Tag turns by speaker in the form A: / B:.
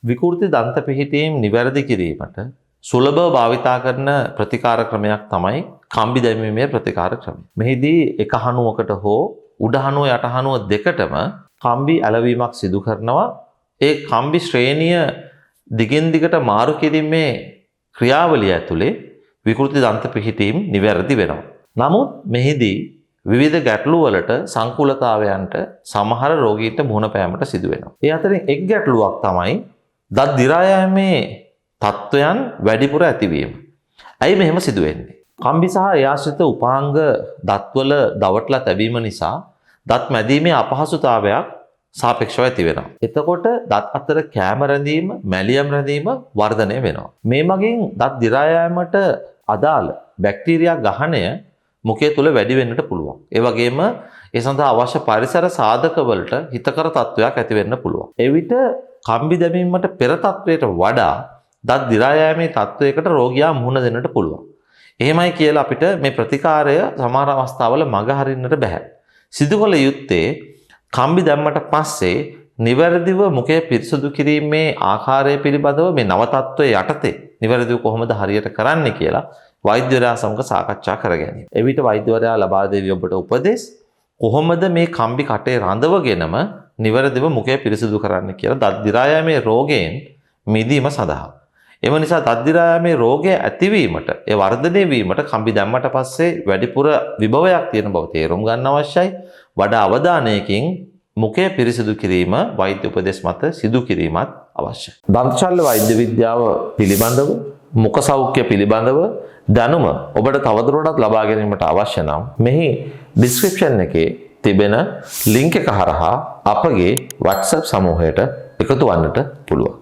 A: විකෘති දන්ත පිහිටීම් නිවැරදි කිරීමට සුලභව භාවිතා කරන ප්‍රතිකාර ක්‍රමයක් තමයි කම්බි දැමීමේ ප්‍රතිකාර ක්‍රමය. මෙහිදී එක හනුවකට හෝ උඩ හනුව යට හනුව දෙකටම කම්බි ඇලවීමක් සිදු කරනවා. ඒ කම්බි ශ්‍රේණිය දිගින් දිගට මාරු කිරීමේ ක්‍රියාවලිය ඇතුලේ විකෘති දන්ත පිහිටීම් නිවැරදි වෙනවා. නමුත් මෙහිදී විවිධ ගැටලු වලට සංකූලතාවයන්ට සමහර රෝගීන්ට මුහුණ පෑමට සිදු වෙනවා. ඒ අතරින් එක් ගැටලුවක් තමයි දත් දිරා යෑමේ තත්ත්වයන් වැඩිපුර ඇතිවීම. ඇයි මෙහෙම සිදු වෙන්නේ? කම්බි සහ ඒ ආශ්‍රිත උපාංග දත්වල දවටලා තැබීම නිසා දත් මැදීමේ අපහසුතාවයක් සාපේක්ෂව ඇති වෙනවා. එතකොට දත් අතර කෑම රැඳීම, මැලියම් රැඳීම වර්ධනය වෙනවා. මේ මගින් දත් දිරා යාමට අදාළ බැක්ටීරියා ගහණය මුඛය තුල වැඩි වෙන්නට පුළුවන්. ඒ වගේම ඒ සඳහා අවශ්‍ය පරිසර සාධක වලට හිතකර තත්වයක් ඇති වෙන්න පුළුවන්. එවිට කම්බි දැමීමට පෙර තත්වයට වඩා දත් දිරා යෑමේ තත්වයකට රෝගියා මුහුණ දෙන්නට පුළුවන්. එහෙමයි කියලා අපිට මේ ප්‍රතිකාරය සමහර අවස්ථාවල මග හරින්නට බෑ. සිදු කළ යුත්තේ කම්බි දැම්මට පස්සේ නිවැරදිව මුඛය පිරිසුදු කිරීමේ ආකාරය පිළිබඳව මේ නව තත්වයේ යටතේ නිවැරදිව කොහොමද හරියට කරන්නේ කියලා වෛද්‍යවරයා සමග සාකච්ඡා කර ගැනීම. එවිට වෛද්‍යවරයා ලබා දෙවි ඔබට උපදෙස් කොහොමද මේ කම්බි කටේ රඳවගෙනම නිවැරදිව මුඛය පිරිසුදු කරන්න කියලා දත් දිරා යාමේ රෝගයෙන් මිදීම සඳහා. එම නිසා දත් දිරා යාමේ රෝගය ඇතිවීමට, ඒ වර්ධනය වීමට කම්බි දැම්මට පස්සේ වැඩිපුර විභවයක් තියෙන බව තේරුම් ගන්න අවශ්‍යයි. වඩා අවධානයකින් මුඛය පිරිසිදු කිරීම වෛද්‍ය උපදෙස් මත සිදු කිරීමත් අවශ්‍යයි. දන්ත ශල්‍ය වෛද්‍ය විද්‍යාව පිළිබඳව, මුඛ සෞඛ්‍ය පිළිබඳව දැනුම ඔබට තවදුරටත් ලබා ගැනීමට අවශ්‍ය නම් මෙහි ඩිස්ක්‍රිප්ෂන් එකේ තිබෙන ලින්ක් එක හරහා අපගේ WhatsApp සමූහයට එකතු වන්නට පුළුවන්.